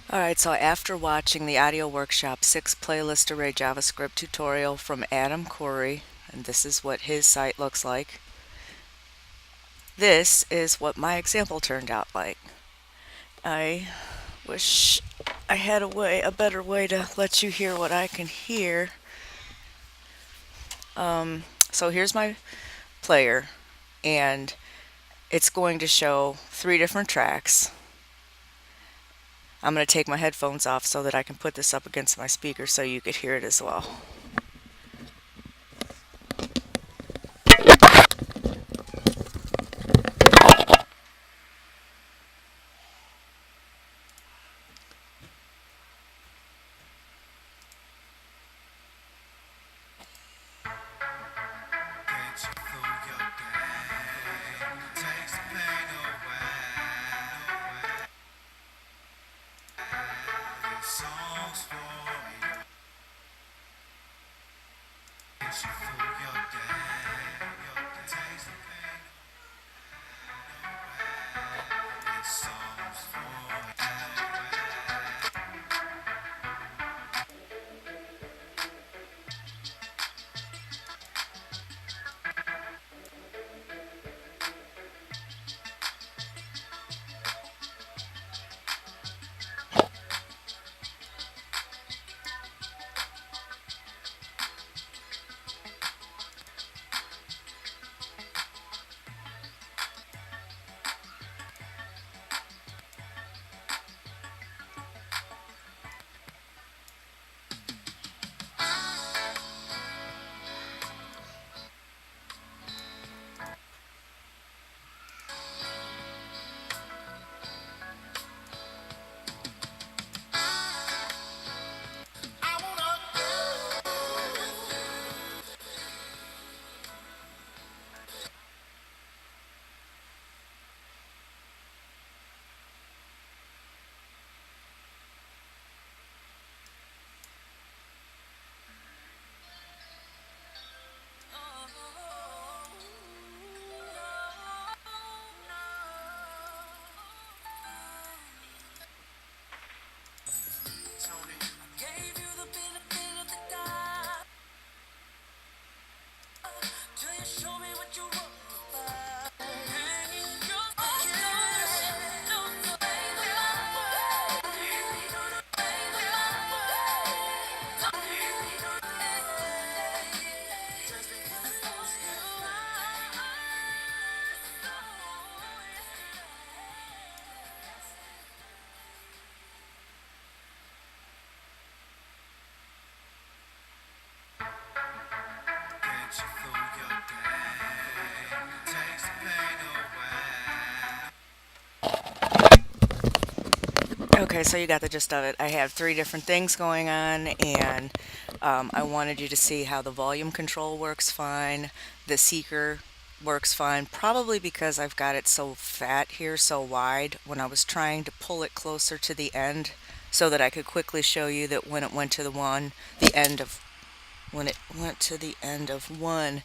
Alright, so after watching the Audio Workshop 6 Playlist Array JavaScript tutorial from Adam Corey, and this is what his site looks like, this is what my example turned out like. I wish I had a better way to let you hear what I can hear. So here's my player, and it's going to show 3 different tracks. I'm going to take my headphones off so that I can put this up against my speaker so you could hear it as well. Okay, so you got the gist of it. I have 3 different things going on, and I wanted you to see how the volume control works fine, the seeker works fine, probably because I've got it so fat here, so wide. When I was trying to pull it closer to the end so that I could quickly show you that when it went to when it went to the end of one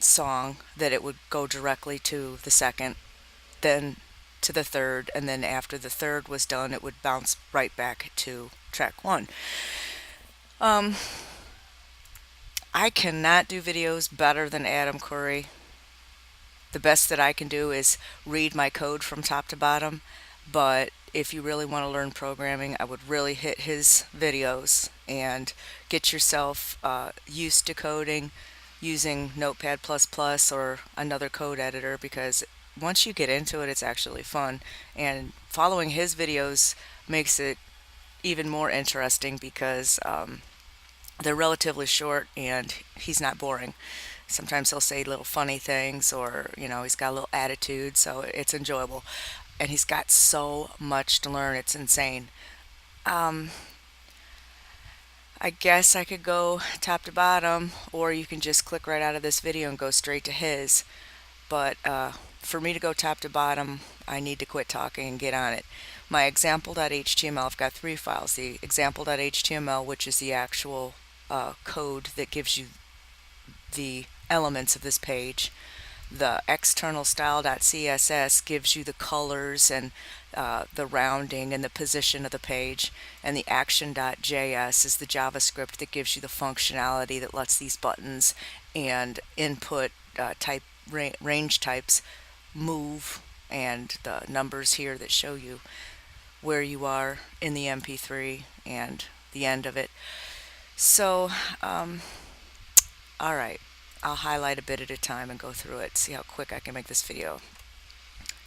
song, that it would go directly to the second, then to the third, and then after the third was done, it would bounce right back to track 1. Um, I cannot do videos better than Adam Curry. The best that I can do is read my code from top to bottom, but if you really want to learn programming, I would really hit his videos and get yourself used to coding using Notepad++ or another code editor, because once you get into it, it's actually fun. And following his videos makes it even more interesting because they're relatively short and he's not boring. Sometimes he'll say little funny things, or, he's got a little attitude, so it's enjoyable. And he's got so much to learn, it's insane. Um, I guess I could go top to bottom, or you can just click right out of this video and go straight to his. But for me to go top to bottom, I need to quit talking and get on it. My example.html, I've got 3 files. The example.html, which is the actual code that gives you the elements of this page. The external style.css gives you the colors and the rounding and the position of the page, and the action.js is the JavaScript that gives you the functionality that lets these buttons and input type range types move, and the numbers here that show you where you are in the MP3 and the end of it. So, alright, I'll highlight a bit at a time and go through it, see how quick I can make this video.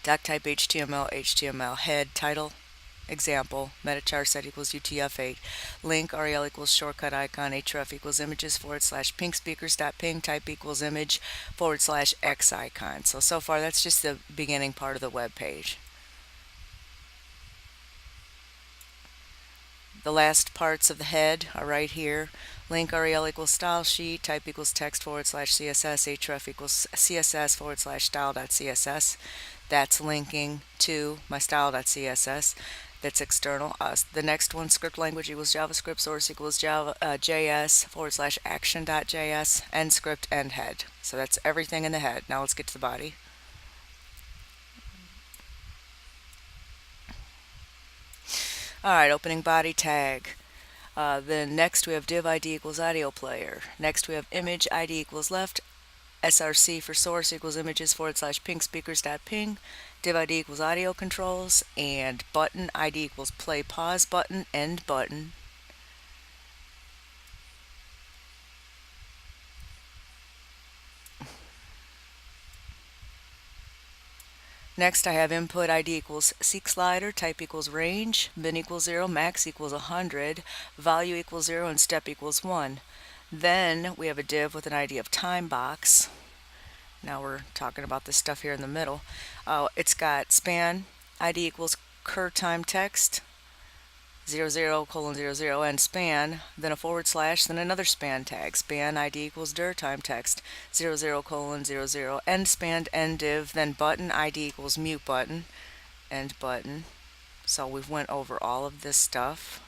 Doc type HTML, HTML, head, title, example, metachar set equals UTF-8, link, rel equals shortcut icon, href equals images / ping speakers.ping, type equals image / x icon. So far that's just the beginning part of the web page. The last parts of the head are right here. Link rel equals style sheet, type equals text / CSS, href equals CSS / style.css. That's linking to my style.css. That's external. The next one, script language equals JavaScript, source equals JS / action.js, end script, end head. So that's everything in the head. Now let's get to the body. Alright, opening body tag. Then next we have div ID equals audio player. Next we have image ID equals left, src for source equals images / ping speakers.ping, div ID equals audio controls, and button ID equals play pause button, end button. Next I have input ID equals seek slider, type equals range, min equals 0, max equals 100, value equals 0, and step equals 1. Then we have a div with an ID of time box. Now we're talking about this stuff here in the middle. It's got span ID equals cur time text, 00:00, and span, then a /, then another span tag. Span ID equals dir time text, 00:00, end span, end div, then button ID equals mute button, end button. So we've went over all of this stuff,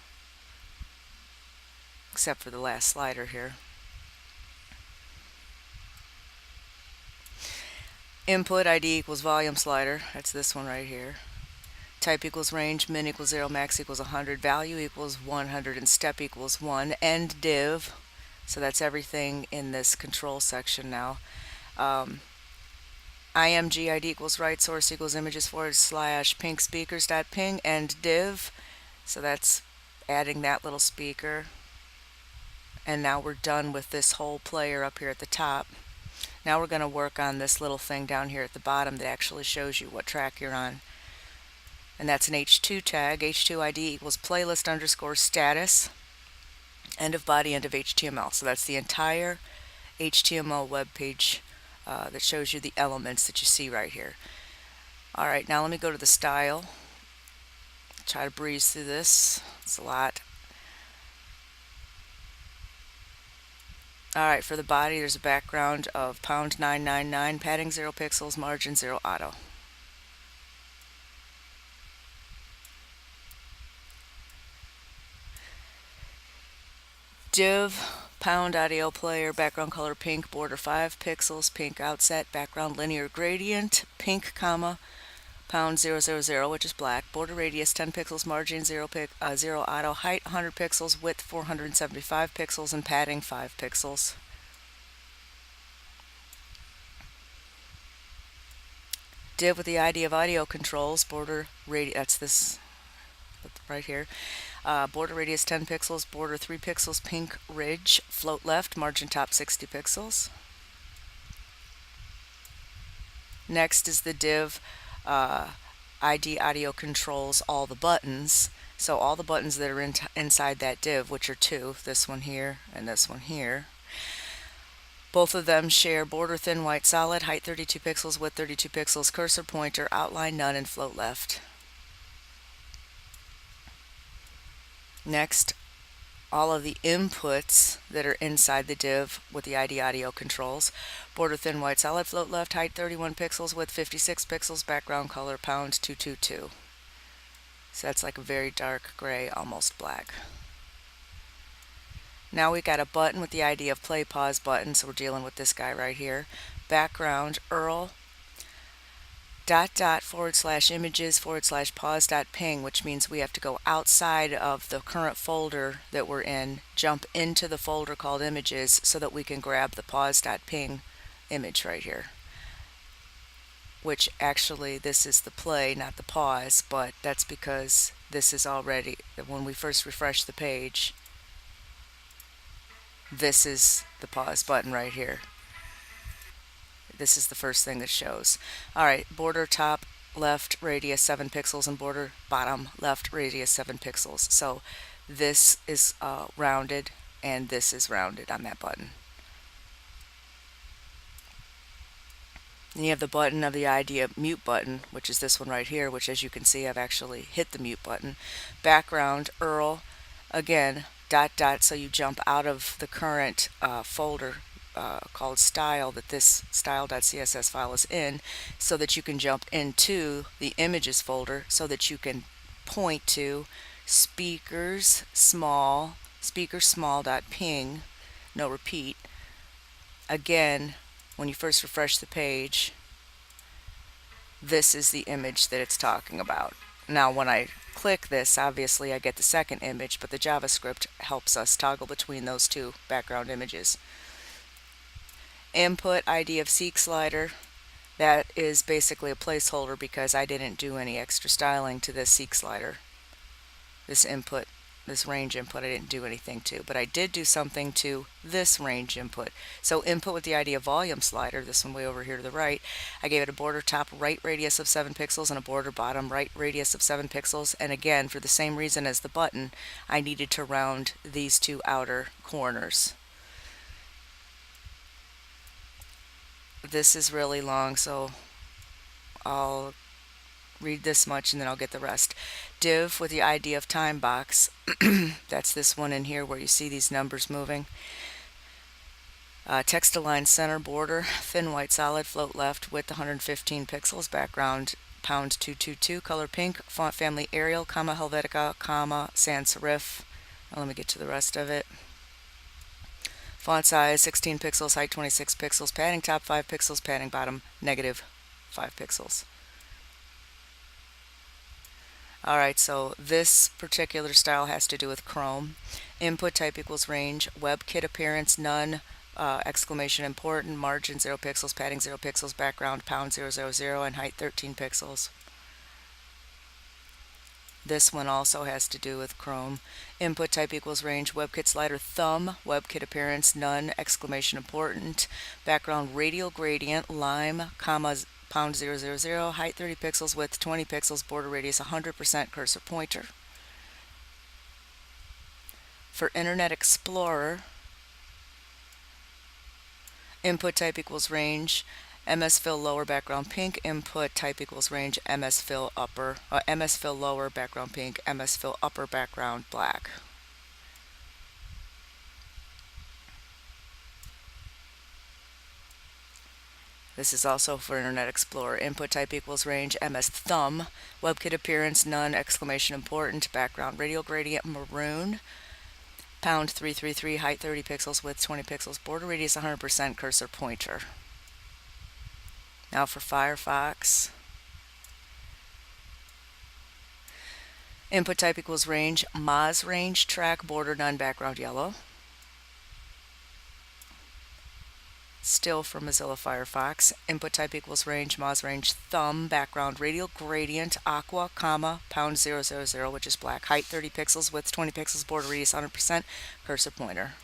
except for the last slider here. Input ID equals volume slider, that's this one right here. Type equals range, min equals 0, max equals 100, value equals 100, and step equals 1. End div, so that's everything in this control section now. img ID equals right, source equals images / ping speakers.ping, end div, so that's adding that little speaker. And now we're done with this whole player up here at the top. Now we're going to work on this little thing down here at the bottom that actually shows you what track you're on. And that's an H2 tag. H2 ID equals playlist _ status, end of body, end of HTML. So that's the entire HTML web page that shows you the elements that you see right here. Alright, now let me go to the style. Try to breeze through this. It's a lot. Alright, for the body there's a background of #999, padding 0 pixels, margin 0 auto. Div #audio player, background color pink, border 5 pixels, pink outset, background linear gradient, pink comma, #000, which is black, border radius 10 pixels, margin 0 auto, height 100 pixels, width 475 pixels, and padding 5 pixels. Div with the ID of audio controls, border radius, that's this right here. Border radius 10 pixels, border 3 pixels, pink ridge, float left, margin top 60 pixels. Next is the div ID audio controls all the buttons. So all the buttons that are inside that div, which are two, this one here and this one here. Both of them share border thin white solid, height 32 pixels, width 32 pixels, cursor pointer, outline none, and float left. Next, all of the inputs that are inside the div with the ID audio controls. Border thin white solid, float left, height 31 pixels, width 56 pixels, background color #222. So that's like a very dark gray, almost black. Now we got a button with the ID of play pause button, so we're dealing with this guy right here. background URL // images / pause.ping, which means we have to go outside of the current folder that we're in, jump into the folder called images so that we can grab the pause.ping image right here. Which actually this is the play, not the pause, but that's because this is already, when we first refresh the page, this is the pause button right here. This is the first thing that shows. Alright, border top left radius 7 pixels and border bottom left radius 7 pixels. So this is rounded and this is rounded on that button. And you have the button of the idea mute button, which is this one right here, which as you can see I've actually hit the mute button. Background URL, again, .. so you jump out of the current folder called style that this style.css file is in, so that you can jump into the images folder so that you can point to speakers small.ping, no repeat. Again, when you first refresh the page, this is the image that it's talking about. Now when I click this, obviously I get the second image, but the JavaScript helps us toggle between those two background images. Input ID of seek slider, that is basically a placeholder because I didn't do any extra styling to this seek slider. This input, this range input, I didn't do anything to, but I did do something to this range input. So input with the ID of volume slider, this one way over here to the right, I gave it a border top right radius of 7 pixels and a border bottom right radius of 7 pixels. And again, for the same reason as the button, I needed to round these two outer corners. This is really long, so I'll read this much and then I'll get the rest. Div with the ID of time box, that's this one in here where you see these numbers moving. Text align center border, thin white solid, float left, width 115 pixels, background #222, color pink, font family Arial, comma Helvetica, comma sans serif. Let me get to the rest of it. Font size 16 pixels, height 26 pixels, padding top 5 pixels, padding bottom -5 pixels. Alright, so this particular style has to do with Chrome. Input type equals range, WebKit appearance none, exclamation important, margin 0 pixels, padding 0 pixels, background #000, and height 13 pixels. This one also has to do with Chrome. Input type equals range, WebKit slider thumb, WebKit appearance none, exclamation important, background radial gradient, lime, comma #000, height 30 pixels, width 20 pixels, border radius 100%, cursor pointer. For Internet Explorer, input type equals range, MS fill lower background pink, input type equals range, MS fill lower background pink, MS fill upper background black. This is also for Internet Explorer. Input type equals range, MS thumb, WebKit appearance none, exclamation important, background radial gradient maroon, #333, height 30 pixels, width 20 pixels, border radius 100%, cursor pointer. Now for Firefox, input type equals range, Moz range track, border none, background yellow. Still for Mozilla Firefox, input type equals range, Moz range thumb, background radial gradient, aqua, comma, #000, which is black, height 30 pixels, width 20 pixels, border radius 100%, cursor pointer.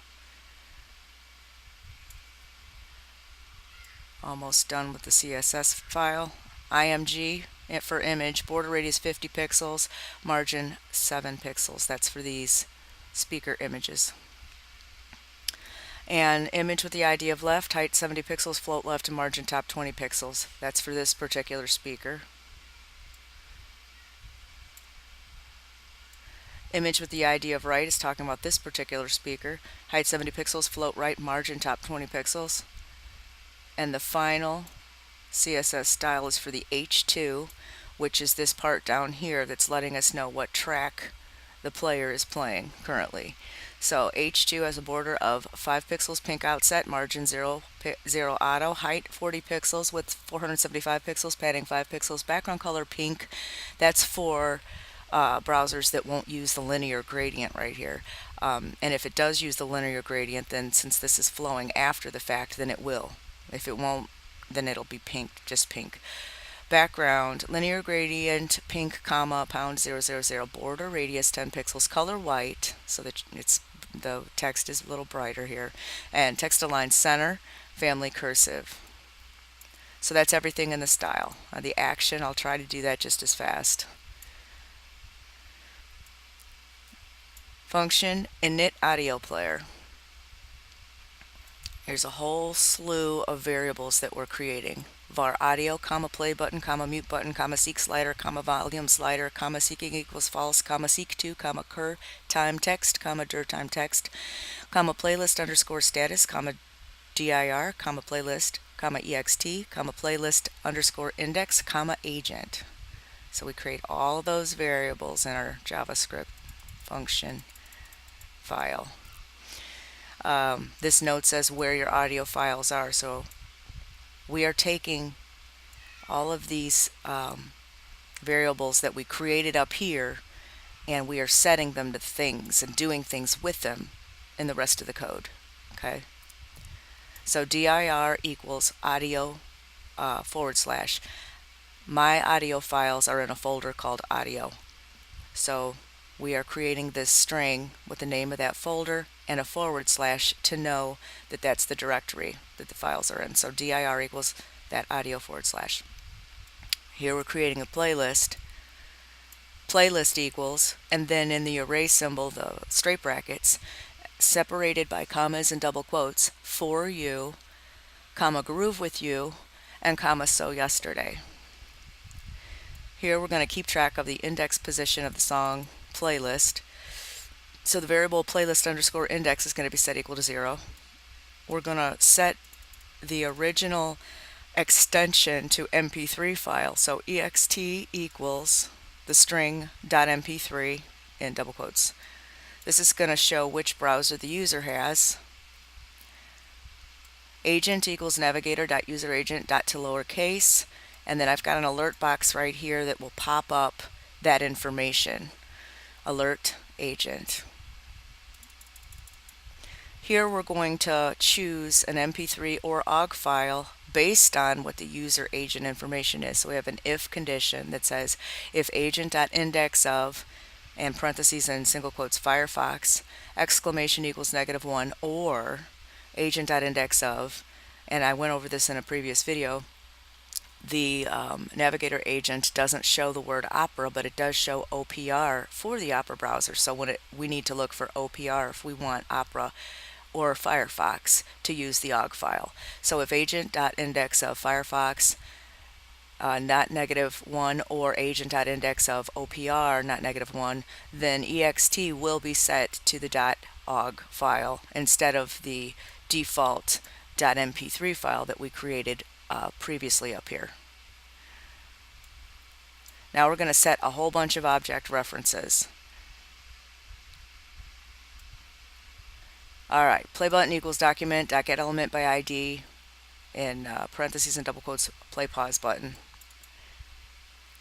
Almost done with the CSS file. IMG for image, border radius 50 pixels, margin 7 pixels. That's for these speaker images. And image with the ID of left, height 70 pixels, float left, and margin top 20 pixels. That's for this particular speaker. Image with the ID of right is talking about this particular speaker. Height 70 pixels, float right, margin top 20 pixels. And the final CSS style is for the H2, which is this part down here that's letting us know what track the player is playing currently. So H2 has a border of 5 pixels, pink outset, margin 0 auto, height 40 pixels, width 475 pixels, padding 5 pixels, background color pink. That's for browsers that won't use the linear gradient right here. And if it does use the linear gradient, then since this is flowing after the fact, then it will. If it won't, then it'll be pink, just pink. Background, linear gradient, pink, comma, pound 000, border, radius 10 pixels, color white, so that the text is a little brighter here, and text align center, family cursive. So that's everything in the style. The action, I'll try to do that just as fast. Function, init audio player. Here's a whole slew of variables that we're creating. Var audio, comma play button, comma mute button, comma seek slider, comma volume slider, comma seeking equals false, comma seek to, comma cur time text, comma dir time text, comma playlist underscore status, comma dir, comma playlist, comma ext, comma playlist underscore index, comma agent. So we create all those variables in our JavaScript function file. This note says where your audio files are, so we are taking all of these variables that we created up here, and we are setting them to things and doing things with them in the rest of the code. Okay, so dir equals audio / my audio files are in a folder called audio. So we are creating this string with the name of that folder and a / to know that that's the directory that the files are in. So dir equals that audio /. Here we're creating a playlist. Playlist equals, and then in the array symbol, the straight brackets, separated by commas and double quotes, for you, comma groove with you, and comma so yesterday. Here we're going to keep track of the index position of the song playlist. So the variable playlist underscore index is going to be set equal to 0. We're going to set the original extension to MP3 file. So ext equals the string .mp3 in double quotes. This is going to show which browser the user has. Agent equals navigator.useragent to lowercase, and then I've got an alert box right here that will pop up that information. Alert agent. Here we're going to choose an MP3 or OGG file based on what the user agent information is. So we have an if condition that says if agent.index of, and parentheses and single quotes, Firefox, exclamation equals -1, or agent.index of, and I went over this in a previous video, the Navigator agent doesn't show the word Opera, but it does show OPR for the Opera browser. So when we need to look for OPR if we want Opera or Firefox to use the OGG file. So if agent.index of Firefox not -1 or agent.index of OPR not -1, then ext will be set to the .ogg file instead of the default .mp3 file that we created previously up here. Now we're going to set a whole bunch of object references. Alright, play button equals document.getElementById by ID in parentheses and double quotes, play pause button.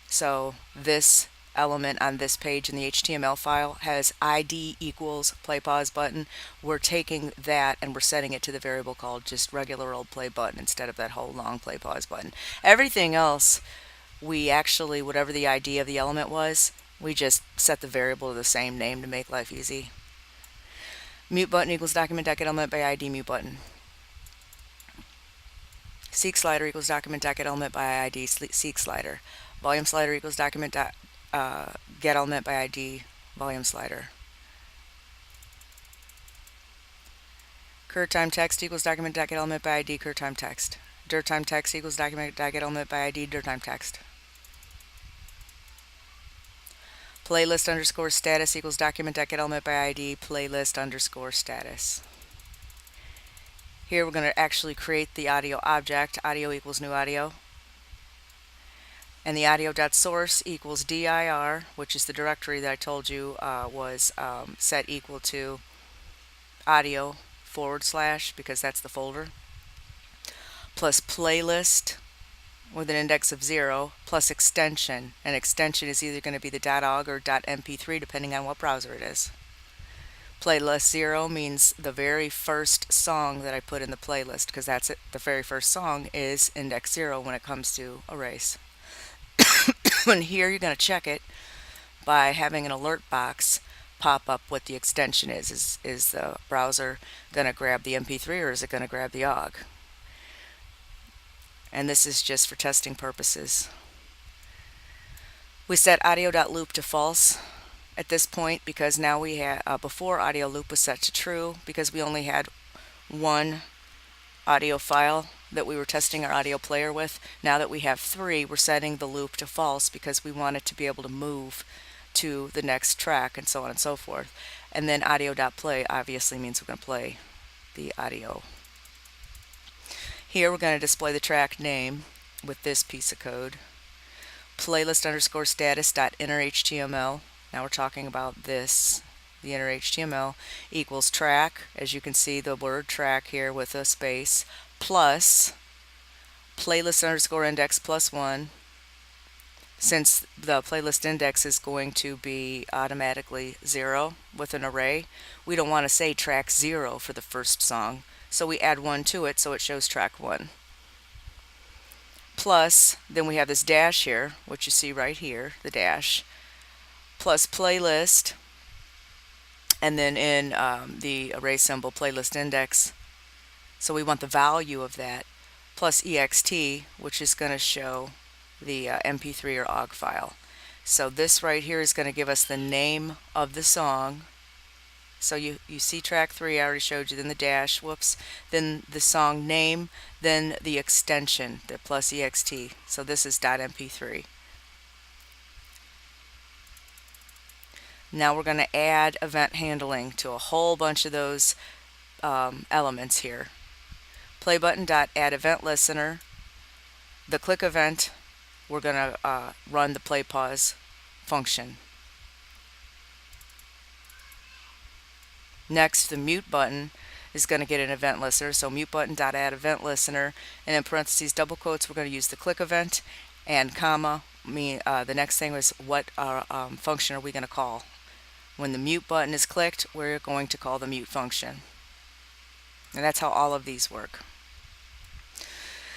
So this element on this page in the HTML file has ID equals play pause button. We're taking that and we're setting it to the variable called just regular old play button instead of that whole long play pause button. Everything else, we actually, whatever the ID of the element was, we just set the variable to the same name to make life easy. Mute button equals document.getElementById by ID mute button. Seek slider equals document.getElementById by ID seek slider. Volume slider equals document.getElementById by ID volume slider. Cur time text equals document.getElementById by ID cur time text. Dir time text equals document.getElementById by ID dir time text. Playlist underscore status equals document.getElementById by ID playlist underscore status. Here we're going to actually create the audio object. Audio equals new audio. And the audio.source equals dir, which is the directory that I told you was set equal to audio / because that's the folder, plus playlist with an index of 0 plus extension. An extension is either going to be the .ogg or .mp3 depending on what browser it is. Playlist 0 means the very first song that I put in the playlist, because that's it. The very first song is index 0 when it comes to arrays. And here you're going to check it by having an alert box pop up what the extension is. Is the browser going to grab the MP3 or is it going to grab the OGG? And this is just for testing purposes. We set audio.loop to false at this point because now we have, before audio loop was set to true because we only had one audio file that we were testing our audio player with. Now that we have 3, we're setting the loop to false because we want it to be able to move to the next track and so on and so forth. And then audio.play obviously means we're going to play the audio. Here we're going to display the track name with this piece of code. Playlist_status.innerHTML. Now we're talking about this, the inner HTML, equals track. As you can see, the word track here with a space, plus playlist_index +1. Since the playlist index is going to be automatically 0 with an array, we don't want to say track 0 for the first song, so we add 1 to it so it shows track 1. Plus, then we have this dash here, which you see right here, the dash, plus playlist, and then in the array symbol playlist index, so we want the value of that, plus ext, which is going to show the MP3 or OGG file. So this right here is going to give us the name of the song. So you see track 3, I already showed you, then the dash, whoops, then the song name, then the extension, the plus ext. So this is .mp3. Now we're going to add event handling to a whole bunch of those elements here. Play button .add event listener. The click event, we're going to run the play pause function. Next, the mute button is going to get an event listener, so mute button .add event listener, and in parentheses double quotes we're going to use the click event, and comma the next thing is what function are we going to call. When the mute button is clicked, we're going to call the mute function, and that's how all of these work.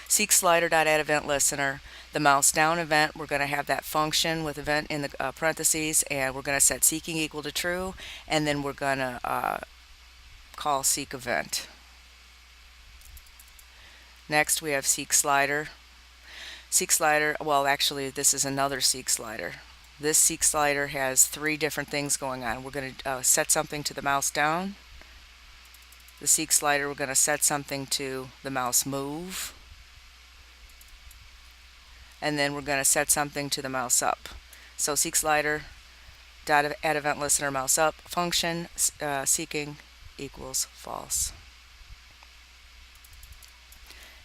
Seek slider.add event listener. The mouse down event, we're going to have that function with event in the parentheses, and we're going to set seeking equal to true, and then we're going to call seek event. Next we have seek slider. Seek slider, well actually this is another seek slider. This seek slider has 3 different things going on. We're going to set something to the mouse down. The seek slider, we're going to set something to the mouse move. And then we're going to set something to the mouse up. So seek slider, add event listener, mouse up, function, seeking equals false.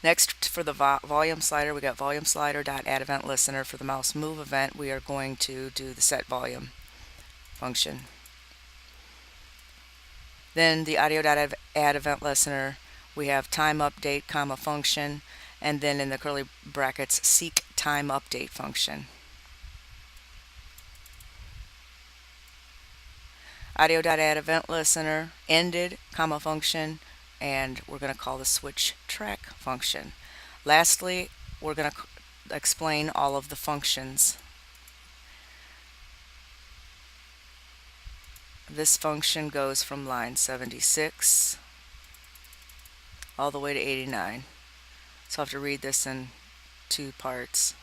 Next, for the volume slider, we got volume slider.add event listener. For the mouse move event, we are going to do the set volume function. Then the audio.add event listener, we have time update, comma function, and then in the curly brackets, seek time update function. Audio.add event listener, ended, comma function, and we're going to call the switch track function. Lastly, we're going to explain all of the functions. This function goes from line 76 all the way to 89. So I'll have to read this in 2 parts.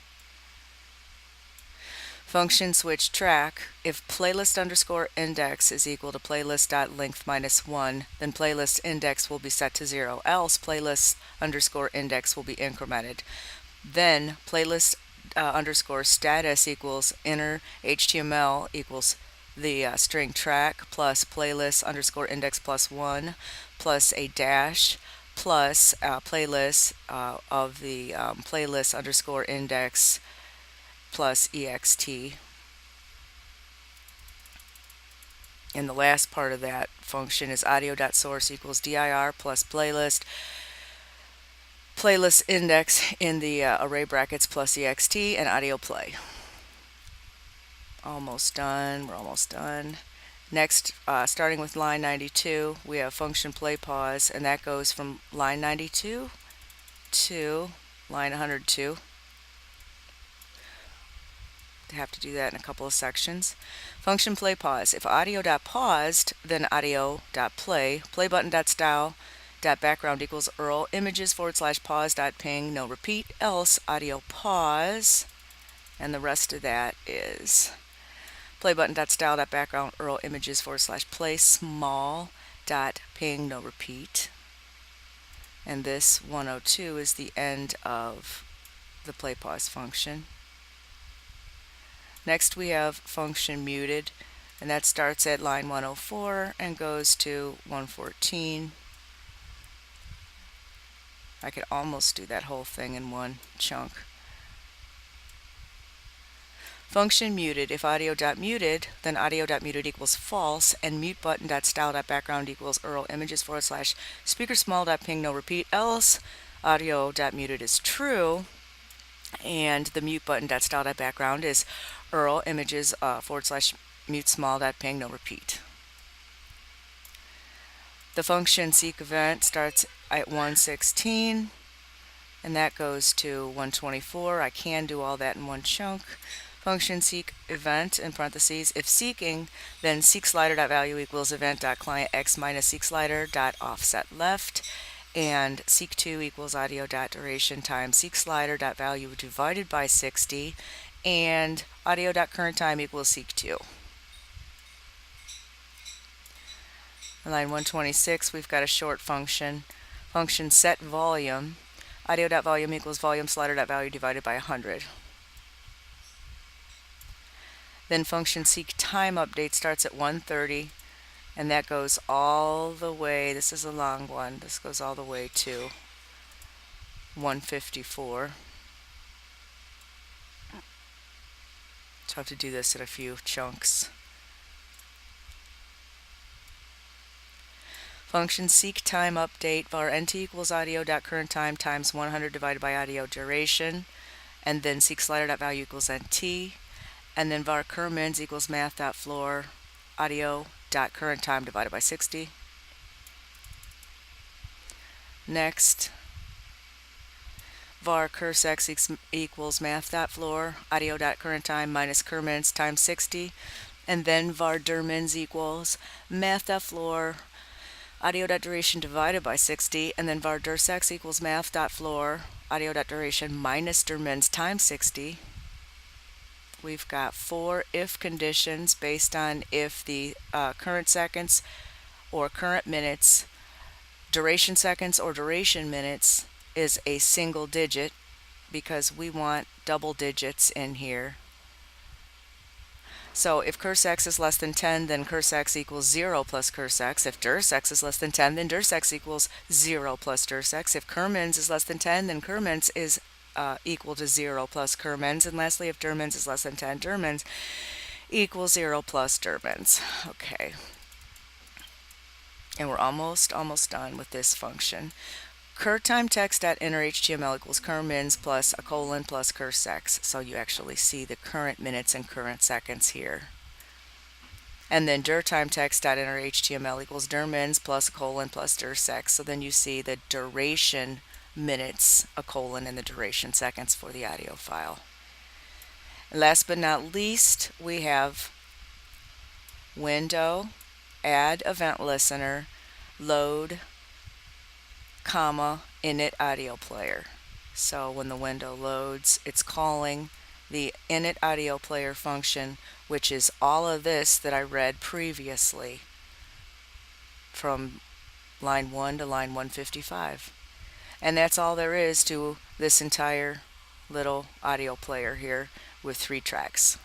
Function switch track. If playlist_index is equal to playlist.length -1, then playlist index will be set to 0. Else playlist_index will be incremented. Then playlist _status equals inner HTML equals the string track plus playlist _index +1 plus a dash plus playlist of the playlist _index plus ext. And the last part of that function is audio.source equals dir plus playlist, playlist index in the array brackets plus ext, and audio play. Almost done. We're almost done. Next, starting with line 92, we have function play pause, and that goes from line 92 to line 102. Have to do that in a couple of sections. Function play pause. If audio.paused, then audio.play, play button.style background equals URL images / pause.ping, no repeat, else audio pause, and the rest of that is play button.style background URL images / play small .ping, no repeat. And this 102 is the end of the play pause function. Next we have function muted, and that starts at line 104 and goes to 114. I could almost do that whole thing in one chunk. Function muted. If audio.muted, then audio.muted equals false, and mute button.style background equals URL images / speaker small.ping, no repeat, else audio.muted is true, and the mute button.style background is URL images / mute small.ping, no repeat. The function seek event starts at 116, and that goes to 124. I can do all that in one chunk. Function seek event in parentheses. If seeking, then seek slider.value equals event.client x minus seek slider.offset left, and seek2 equals audio.duration times seek slider.value divided by 60, and audio.current time equals seek2. In line 126, we've got a short function. Function set volume. Audio.volume equals volume slider.value divided by 100. Then function seek time update starts at 130, and that goes all the way, this is a long one, this goes all the way to 154. So I have to do this in a few chunks. Function seek time update, var nt equals audio.current time times 100 divided by audio duration, and then seek slider.value equals nt, and then var curmins equals math.floor audio.current time divided by 60. Next, var cursex equals math.floor audio.current time minus curmins times 60, and then var durmins equals math.floor audio.duration divided by 60, and then var dursex equals math.floor audio.duration minus durmins times 60. We've got 4 if conditions based on if the current seconds or current minutes, duration seconds or duration minutes is a single digit, because we want double digits in here. So if cursex is less than 10, then cursex equals 0 plus cursex. If dursex is less than 10, then dursex equals 0 plus dursex. If curmins is less than 10, then curmins is equal to 0 plus curmins. And lastly, if durmins is less than 10, durmins equals 0 plus durmins. Okay. And we're almost done with this function. Cur-time text.innerHTML equals curmins plus a colon plus cursex. So you actually see the current minutes and current seconds here. And then dir-time text.innerHTML equals durmins plus a colon plus dursex. So then you see the duration minutes, a colon, and the duration seconds for the audio file. And last but not least, we have window, add event listener, load, comma, init audio player. So when the window loads, it's calling the init audio player function, which is all of this that I read previously from line 1 to line 155. And that's all there is to this entire little audio player here with 3 tracks.